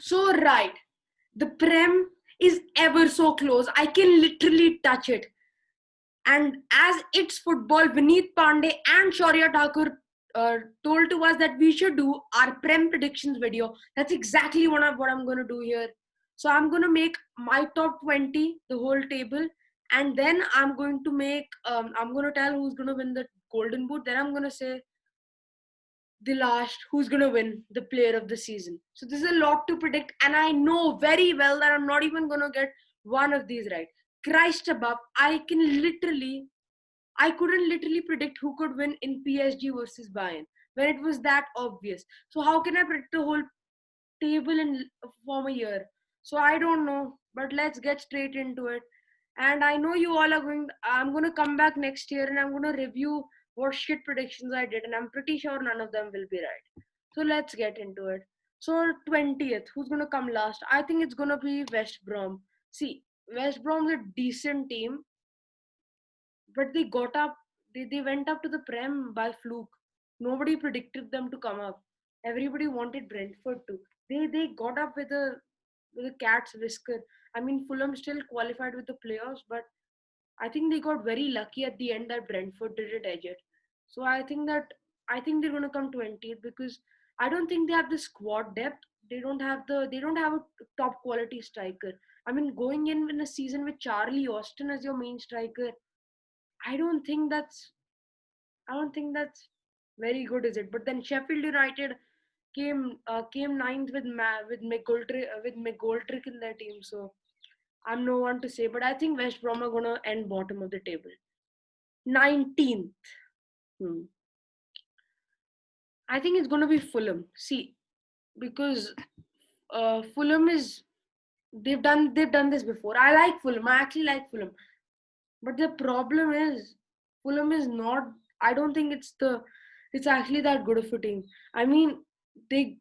So right. The Prem is ever so close. I can literally touch it. And as it's football, Vineet Pandey and Shaurya Thakur told to us that we should do our Prem predictions video. That's exactly what I'm going to do here. So I'm going to make my top 20, the whole table. And then I'm going to I'm going to tell who's going to win the Golden Boot. Then I'm going to say the last who's going to win the player of the season. So this is a lot to predict, and I know very well that I'm not even going to get one of these right. Christ above, I couldn't literally predict who could win in PSG versus Bayern when it was that obvious. So how can I predict the whole table in from a year? So I don't know, but let's get straight into it. And I know you all are going. I'm going to come back next year and I'm going to review what shit predictions I did, and I'm pretty sure none of them will be right. So let's get into it. So 20th, who's going to come last? I think it's going to be West Brom. See, West Brom's a decent team, but they went up to the Prem by fluke. Nobody predicted them to come up. Everybody wanted Brentford to. They got up with a cat's whisker. I mean, Fulham still qualified with the playoffs, but I think they got very lucky at the end that Brentford didn't edge it. So I think they're gonna come 20th because I don't think they have the squad depth. They don't have a top quality striker. I mean, going in a season with Charlie Austin as your main striker, I don't think that's I don't think that's very good, is it? But then Sheffield United came ninth with McGoldrick in their team, so I'm no one to say. But I think West Brom are gonna end bottom of the table. 19th. Hmm. I think it's gonna be Fulham. See, because Fulham is they've done this before. I like Fulham. I actually like Fulham. But the problem is, Fulham is not. I don't think it's actually that good of a team. I mean, they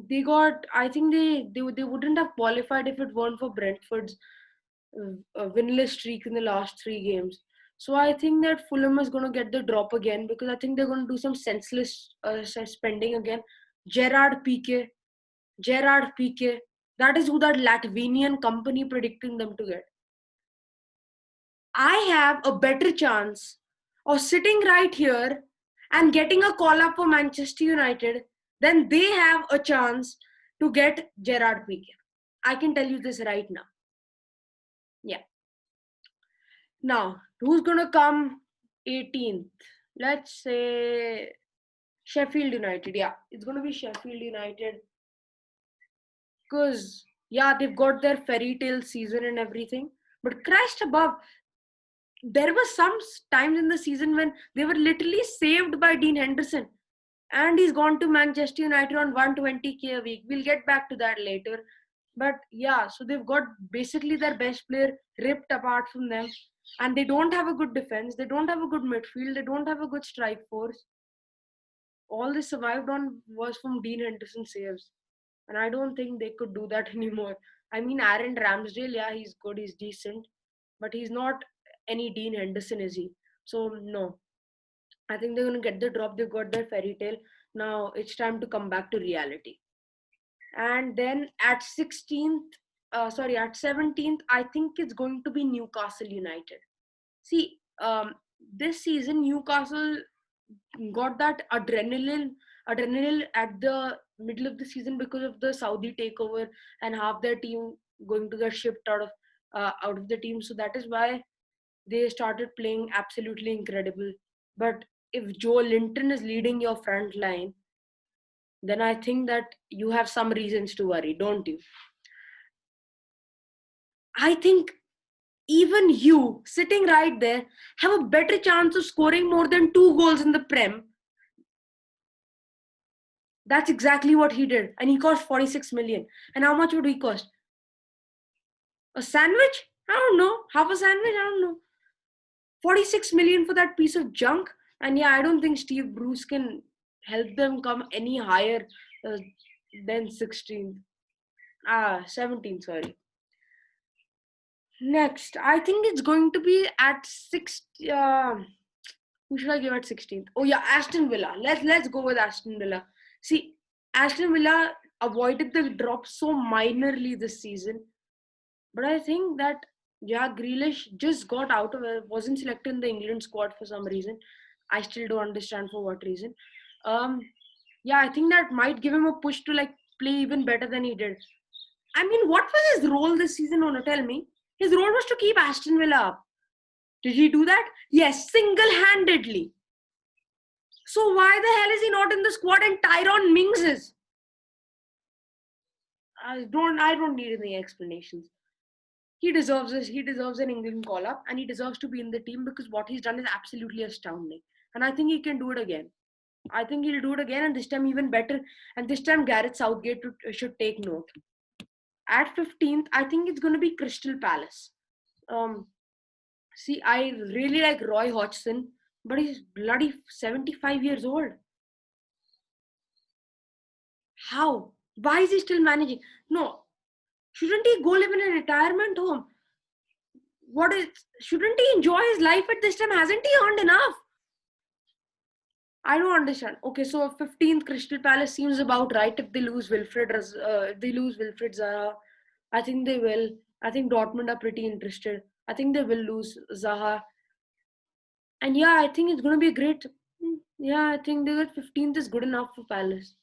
they got. I think they wouldn't have qualified if it weren't for Brentford's winless streak in the last three games. So I think that Fulham is going to get the drop again because I think they're going to do some senseless spending again. Gerard Piqué, Gerard Piqué. That is who that Latvian company predicting them to get. I have a better chance of sitting right here and getting a call up for Manchester United than they have a chance to get Gerard Piqué. I can tell you this right now. Yeah. Now, who's going to come 18th? Let's say Sheffield United. Yeah, it's going to be Sheffield United because, yeah, they've got their fairy tale season and everything. But Christ above, there were some times in the season when they were literally saved by Dean Henderson, and he's gone to Manchester United on 120k a week. We'll get back to that later. But yeah, so they've got basically their best player ripped apart from them, and they don't have a good defense, they don't have a good midfield, they don't have a good strike force. All they survived on was from Dean Henderson saves, and I don't think they could do that anymore. I mean, Aaron Ramsdale, yeah, he's good, he's decent, but he's not any Dean Henderson, is he? So no, I think they're gonna get the drop. They've got their fairy tale. Now it's time to come back to reality. And then at 16th, at 17th, I think it's going to be Newcastle United. See, this season Newcastle got that adrenaline at the middle of the season because of the Saudi takeover and half their team going to get shipped out of the team. So that is why they started playing absolutely incredible. But if Joe Linton is leading your front line, then I think that you have some reasons to worry, don't you? I think even you, sitting right there, have a better chance of scoring more than 2 goals in the Prem. That's exactly what he did. And he cost 46 million. And how much would he cost? A sandwich? I don't know. Half a sandwich? I don't know. 46 million for that piece of junk? And yeah, I don't think Steve Bruce can help them come any higher uh, than 16th. 17th, sorry. Next, I think it's going to be at 6. Who should I give at 16th? Oh yeah, Aston Villa. Let's go with Aston Villa. See, Aston Villa avoided the drop so minorly this season. But I think that, yeah, Grealish just got out of it, wasn't selected in the England squad for some reason. I still don't understand for what reason. Um, yeah, I think that might give him a push to like play even better than he did. I mean, what was his role this season, Ona? Tell me. His role was to keep Aston Villa up. Did he do that? Yes, single-handedly. So why the hell is he not in the squad and Tyrone Mings is? I don't need any explanations. He deserves this. He deserves an England call up, and he deserves to be in the team because what he's done is absolutely astounding. And I think he can do it again. I think he'll do it again, and this time even better. And this time Gareth Southgate should take note. At 15th, I think it's going to be Crystal Palace. Um, See, I really like Roy Hodgson, but he's bloody 75 years old. How? Why is he still managing? No, shouldn't he go live in a retirement home? What is? Shouldn't he enjoy his life at this time? Hasn't he earned enough? I don't understand. Okay, so 15th Crystal Palace seems about right if they lose Wilfred Zaha. I think they will. I think Dortmund are pretty interested. I think they will lose Zaha. And yeah, I think it's going to be a great. Yeah, I think the 15th is good enough for Palace.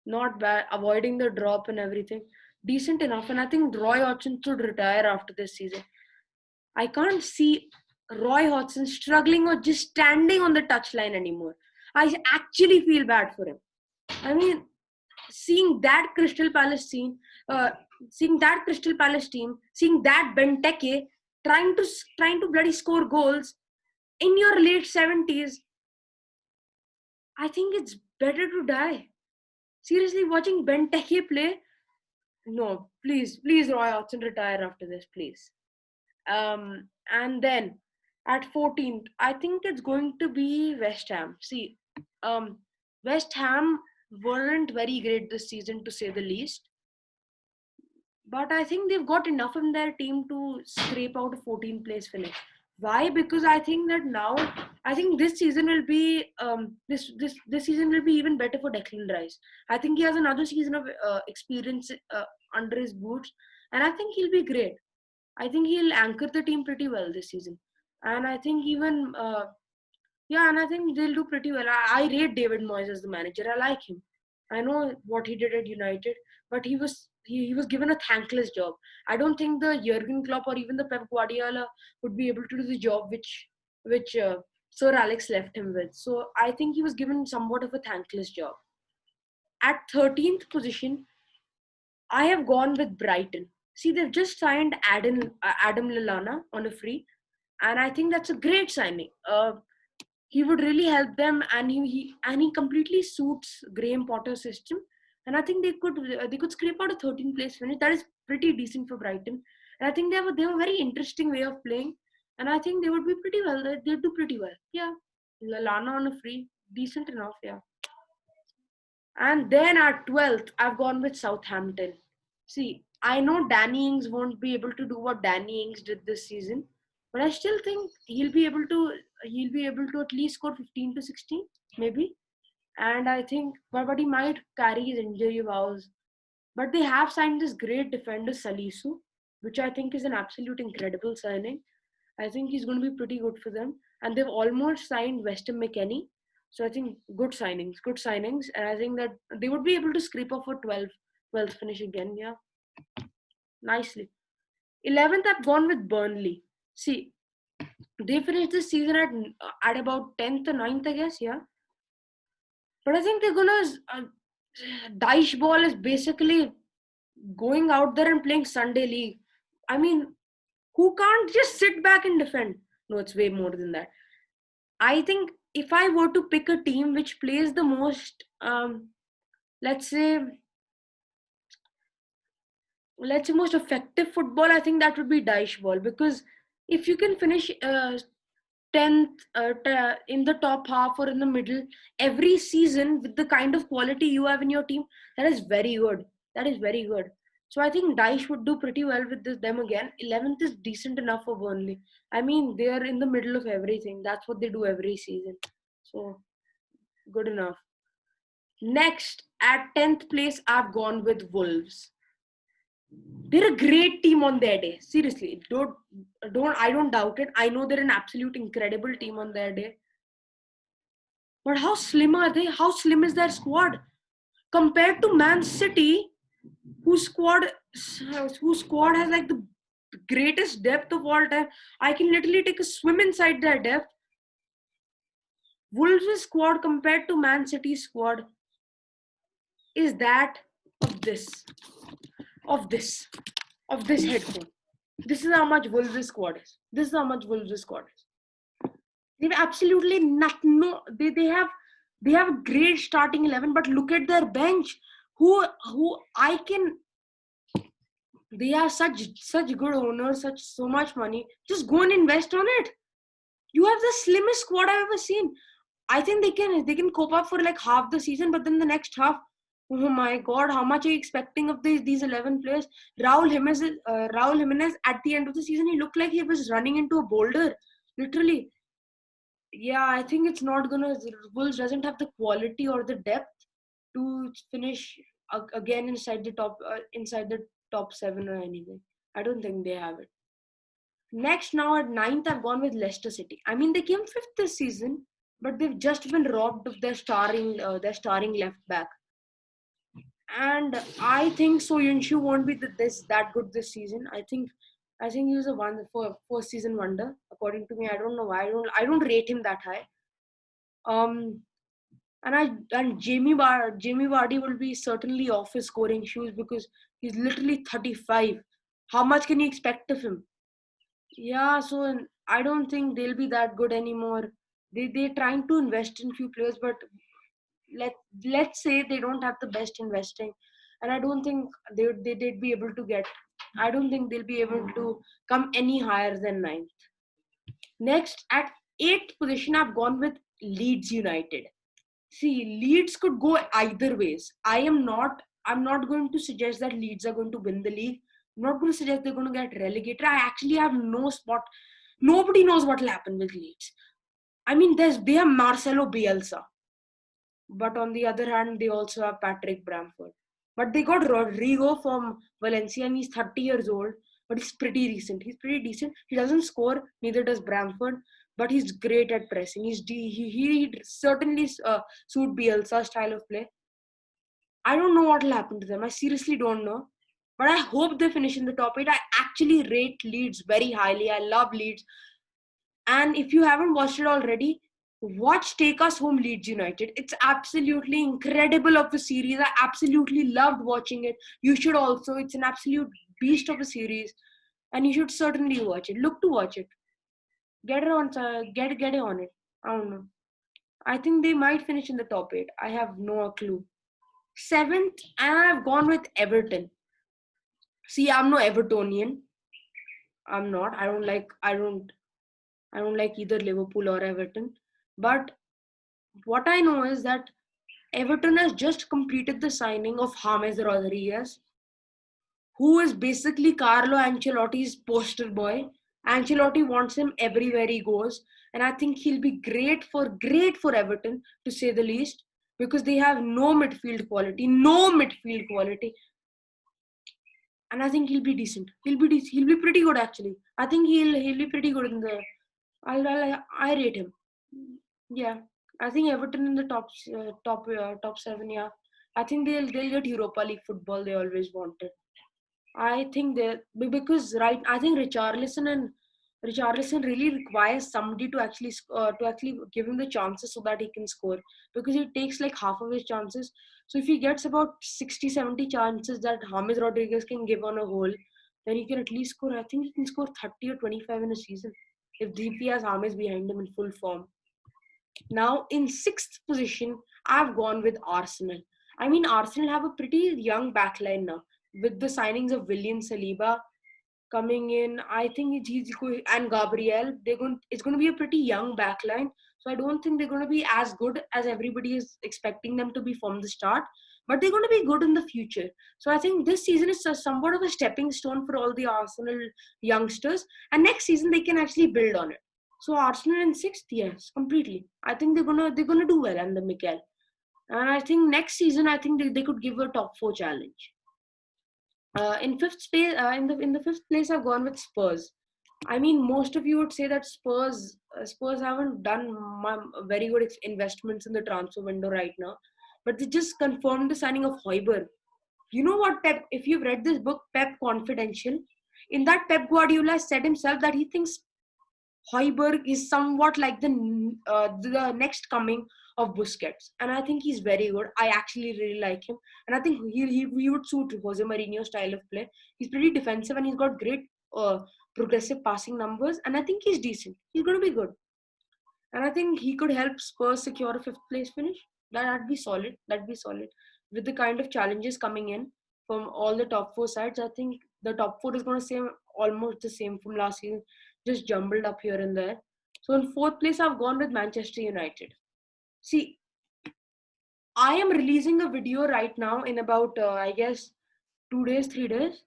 Not bad, avoiding the drop and everything. Decent enough. And I think Roy Hodgson should retire after this season. I can't see Roy Hodgson struggling or just standing on the touchline anymore. I actually feel bad for him. I mean, seeing that Crystal Palace scene, seeing that Crystal Palace team, seeing that Benteke trying to bloody score goals in your late 70s, I think it's better to die. Seriously, watching Benteke play, no, please, Roy Hodgson, retire after this, please. And then at 14th, I think it's going to be West Ham. See, um, West Ham weren't very great this season, to say the least. But I think they've got enough in their team to scrape out a 14th place finish. Why? Because I think that now, I think this season will be this season will be even better for Declan Rice. I think he has another season of experience under his boots, and I think he'll be great. I think he'll anchor the team pretty well this season, and I think even yeah, and I think they'll do pretty well. I rate David Moyes as the manager. I like him. I know what he did at United, but he was given a thankless job. I don't think the Jurgen Klopp or even the Pep Guardiola would be able to do the job which Sir Alex left him with. So I think he was given somewhat of a thankless job. At 13th position, I have gone with Brighton. See, they've just signed Adam Lallana on a free, and I think that's a great signing. He would really help them, and he completely suits Graham Potter's system. And I think they could scrape out a 13th place finish. That is pretty decent for Brighton. And I think they have a very interesting way of playing, and I think they would be pretty well. They'd do pretty well. Yeah, Lallana on a free, decent enough. Yeah. And then at 12th, I've gone with Southampton. See, I know Danny Ings won't be able to do what Danny Ings did this season, but I still think he'll be able to at least score 15 to 16, maybe. And I think, but he might carry his injury woes. But they have signed this great defender Salisu, which I think is an absolute incredible signing. I think he's going to be pretty good for them. And they've almost signed Weston McKennie. So I think good signings. And I think that they would be able to scrape off a 12th finish again. Yeah, nicely. 11th, I've gone with Burnley. See, they finished this season at about 10th or 9th, I guess. Yeah. But I think they're going to. Daesh Ball is basically going out there and playing Sunday League. I mean, who can't just sit back and defend? No, it's way more than that. I think if I were to pick a team which plays the most, let's say, most effective football, I think that would be Daesh Ball, because if you can finish 10th in the top half or in the middle every season with the kind of quality you have in your team, that is very good. That is very good. So I think Daesh would do pretty well with them again. 11th is decent enough for Burnley. I mean, they are in the middle of everything. That's what they do every season. So good enough. Next, at 10th place, I've gone with Wolves. They're a great team on their day. Seriously, I don't doubt it. I know they're an absolute incredible team on their day. But how slim are they? How slim is their squad compared to Man City, whose squad whose squad has like the greatest depth of all time? I can literally take a swim inside their depth. Wolves' squad compared to Man City's squad is that of of this, of this headphone. This is how much Wolves' squad is. This is how much Wolves' squad is. They've absolutely nothing. No, they have a great starting 11, but look at their bench. Who I can. They are such good owners, such so much money. Just go and invest on it. You have the slimmest squad I've ever seen. I think they can cope up for like half the season, but then the next half, oh my god, how much are you expecting of these 11 players? Raul Jimenez at the end of the season, he looked like he was running into a boulder, literally. Yeah, I think it's not gonna. Wolves doesn't have the quality or the depth to finish again inside the top seven or anything. I don't think they have it. Next, now at ninth, I've gone with Leicester City. I mean, they came fifth this season, but they've just been robbed of their starring left back. And I think So Yunshu won't be that good this season. I think he was a one for first season wonder. According to me, I don't know why. I don't rate him that high. Um, and Jamie Vardy will be certainly off his scoring shoes because he's literally 35. How much can you expect of him? Yeah, so I don't think they'll be that good anymore. They're trying to invest in few players, but let let's say they don't have the best investing, and I don't think they'd be able to get. I don't think they'll be able to come any higher than ninth. Next, at eighth position, I've gone with Leeds United. See, Leeds could go either ways. I'm not going to suggest that Leeds are going to win the league. I'm not going to suggest they're going to get relegated. I actually have no spot. Nobody knows what will happen with Leeds. I mean, they have Marcelo Bielsa, but on the other hand, they also have Patrick Bamford. But they got Rodrigo from Valencia, and he's 30 years old, but he's pretty decent. He's pretty decent. He doesn't score, neither does Bamford, but he's great at pressing. He certainly suit Bielsa's style of play. I don't know what will happen to them. I seriously don't know. But I hope they finish in the top 8. I actually rate Leeds very highly. I love Leeds. And if you haven't watched it already, watch Take Us Home Leeds United. It's absolutely incredible of a series. I absolutely loved watching it. You should also. It's an absolute beast of a series. And you should certainly watch it. Look to watch it. Get it on it. I don't know. I think they might finish in the top 8. I have no clue. Seventh, and I've gone with Everton. See, I'm no Evertonian. I'm not. I don't like either Liverpool or Everton. But what I know is that Everton has just completed the signing of James Rodriguez, who is basically Carlo Ancelotti's poster boy. Ancelotti wants him everywhere he goes, and I think he'll be great for Everton to say the least, because they have no midfield quality, and I think he'll be decent. He'll be pretty good actually. I think he'll be pretty good in the. I rate him. Yeah, I think Everton in the top 7. Yeah, I think they'll get Europa League football. They always wanted. I think they because right. I think Richarlison really requires somebody to actually give him the chances so that he can score, because he takes like half of his chances. So if he gets about 60, 70 chances that James Rodriguez can give on a whole, then he can at least score. I think he can score 30 or 25 in a season if he has James behind him in full form. Now, in sixth position, I've gone with Arsenal. I mean, Arsenal have a pretty young backline now with the signings of William Saliba coming in. I think and Gabriel. It's going to be a pretty young backline. So I don't think they're going to be as good as everybody is expecting them to be from the start. But they're going to be good in the future. So I think this season is somewhat of a stepping stone for all the Arsenal youngsters. And next season they can actually build on it. So Arsenal in sixth, yes, completely. I think they're gonna do well under Mikel. And I think next season, I think they could give a top four challenge. In fifth place, in the fifth place, I've gone with Spurs. I mean, most of you would say that Spurs haven't done very good investments in the transfer window right now, but they just confirmed the signing of Hoiberg. You know what, Pep? If you've read this book, Pep Confidential, in that Pep Guardiola said himself that he thinks Hoiberg is somewhat like the next coming of Busquets, and I think he's very good. I actually really like him, and I think he would suit Jose Mourinho's style of play. He's pretty defensive, and he's got great progressive passing numbers, and I think he's decent. He's going to be good, and I think he could help Spurs secure a fifth place finish. That'd be solid. That'd be solid with the kind of challenges coming in from all the top four sides. I think the top four is going to stay almost the same from last season, just jumbled up here and there. So in fourth place, I've gone with Manchester United. See, I am releasing a video right now in about I guess 2 days, 3 days,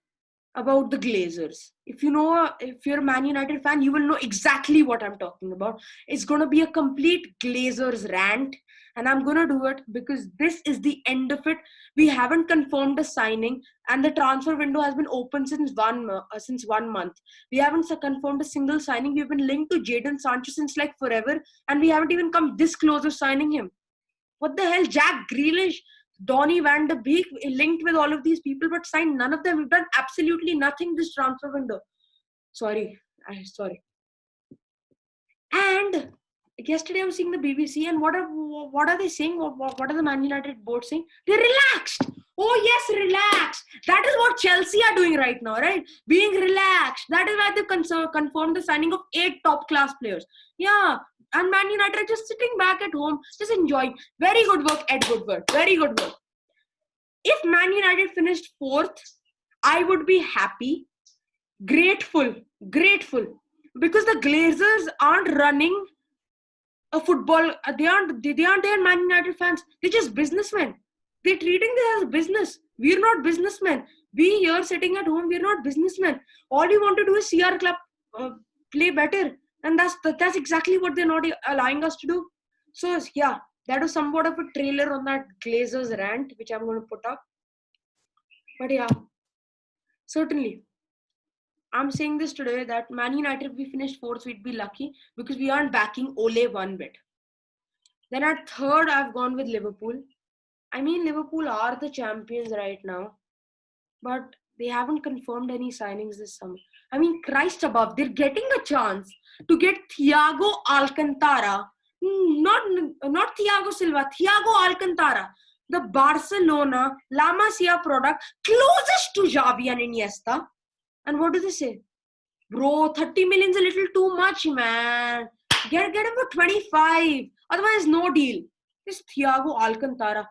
about the Glazers. If you're a Man United fan, you will know exactly what I'm talking about. It's going to be a complete Glazers rant, and I'm going to do it because this is the end of it. We haven't confirmed a signing, and the transfer window has been open since 1 month. We haven't confirmed a single signing. We've been linked to Jadon Sancho since like forever, and we haven't even come this close of signing him. What the hell? Jack Grealish, Donny van de Beek linked with all of these people, but signed none of them. We've done absolutely nothing this transfer window. Sorry. And yesterday I was seeing the BBC, and what are they saying? What are the Man United board saying? They're relaxed. Oh yes, relaxed. That is what Chelsea are doing right now, right? Being relaxed. That is why they've confirmed the signing of 8 top class players. Yeah, and Man United are just sitting back at home, just enjoying. Very good work, Ed Woodward. Very good work. If Man United finished 4th, I would be happy, grateful, because the Glazers aren't running a football. They aren't Man United fans. They're just businessmen. They're treating this as business. We're not businessmen. We here sitting at home, we're not businessmen. All we want to do is see our club play better, and that's exactly what they're not allowing us to do. So yeah, that was somewhat of a trailer on that Glazers rant, which I'm going to put up. But yeah, certainly. I'm saying this today that Man United, if we finished 4th, we'd be lucky because we aren't backing Ole one bit. Then at 3rd, I've gone with Liverpool. I mean, Liverpool are the champions right now, but they haven't confirmed any signings this summer. I mean, Christ above, they're getting a chance to get Thiago Alcantara. Not Thiago Silva, Thiago Alcantara, the Barcelona La Masia product closest to Xavi and Iniesta. And what do they say? Bro, 30 million is a little too much, man. Get him for 25. Otherwise, no deal. This Thiago Alcantara.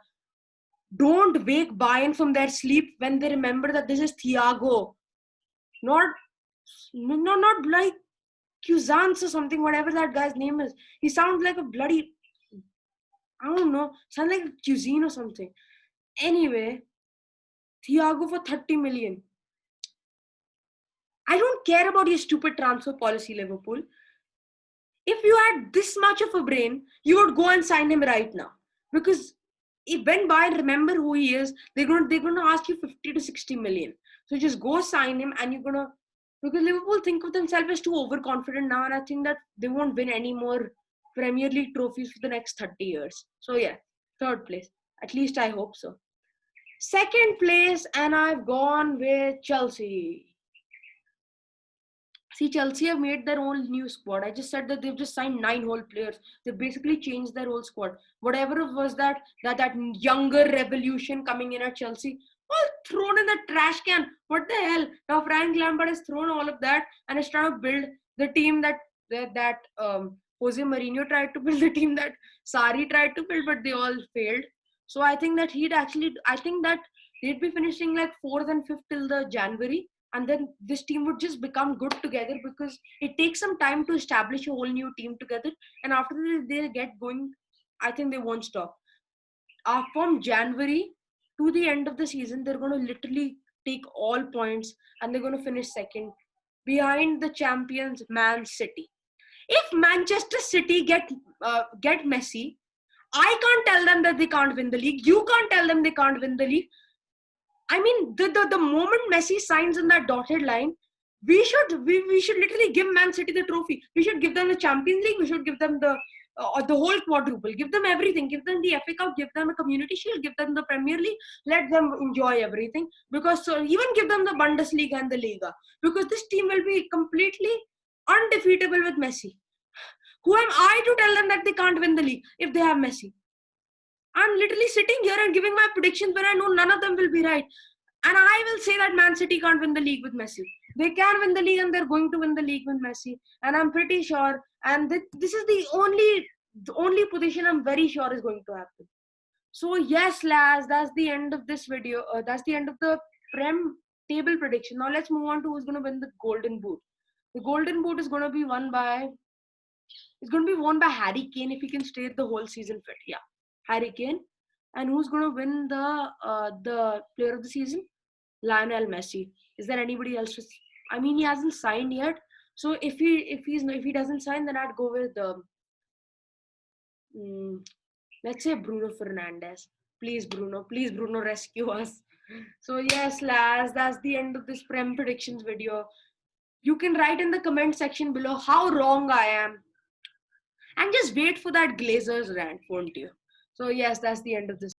Don't wake Bayern from their sleep when they remember that this is Thiago. Not like Cusance or something, whatever that guy's name is. He sounds like a bloody, I don't know, sounds like a cuisine or something. Anyway, Thiago for 30 million. I don't care about your stupid transfer policy, Liverpool. If you had this much of a brain, you would go and sign him right now. Because when Bayern remember who he is, they're gonna ask you 50 to 60 million. So just go sign him, and because Liverpool think of themselves as too overconfident now, and I think that they won't win any more Premier League trophies for the next 30 years. So yeah, 3rd place. At least I hope so. 2nd place, and I've gone with Chelsea. See, Chelsea have made their own new squad. I just said that they've just signed 9 whole players. They basically changed their whole squad. Whatever it was that younger revolution coming in at Chelsea, all thrown in the trash can. What the hell? Now Frank Lampard has thrown all of that and is trying to build the team that Jose Mourinho tried to build, the team that Sarri tried to build, but they all failed. So I think that they'd be finishing like 4th and 5th till the January, and then this team would just become good together because it takes some time to establish a whole new team together, and after they get going, I think they won't stop. From January to the end of the season, they're going to literally take all points, and they're going to finish 2nd behind the champions Man City. If Manchester City get Messi, I can't tell them that they can't win the league. You can't tell them they can't win the league. I mean, the moment Messi signs in that dotted line, we should literally give Man City the trophy. We should give them the Champions League. We should give them the whole quadruple. Give them everything. Give them the FA Cup. Give them a Community Shield. Give them the Premier League. Let them enjoy everything. Because even give them the Bundesliga and the Liga. Because this team will be completely undefeatable with Messi. Who am I to tell them that they can't win the league if they have Messi? I'm literally sitting here and giving my predictions when I know none of them will be right. And I will say that Man City can't win the league with Messi. They can win the league and they're going to win the league with Messi. And I'm pretty sure. And this is the only position I'm very sure is going to happen. So yes, lads, that's the end of this video. That's the end of the Prem table prediction. Now let's move on to who's going to win the Golden Boot. The Golden Boot is going to be won by. It's going to be won by Harry Kane if he can stay the whole season fit. Yeah, Harry Kane. And who's going to win the Player of the Season? Lionel Messi. Is there anybody else? I mean, he hasn't signed yet. So if he doesn't sign, then I'd go with let's say Bruno Fernandes. Please, Bruno, rescue us. So yes, lads, that's the end of this Prem predictions video. You can write in the comment section below how wrong I am. And just wait for that Glazers rant, won't you? So yes, that's the end of this.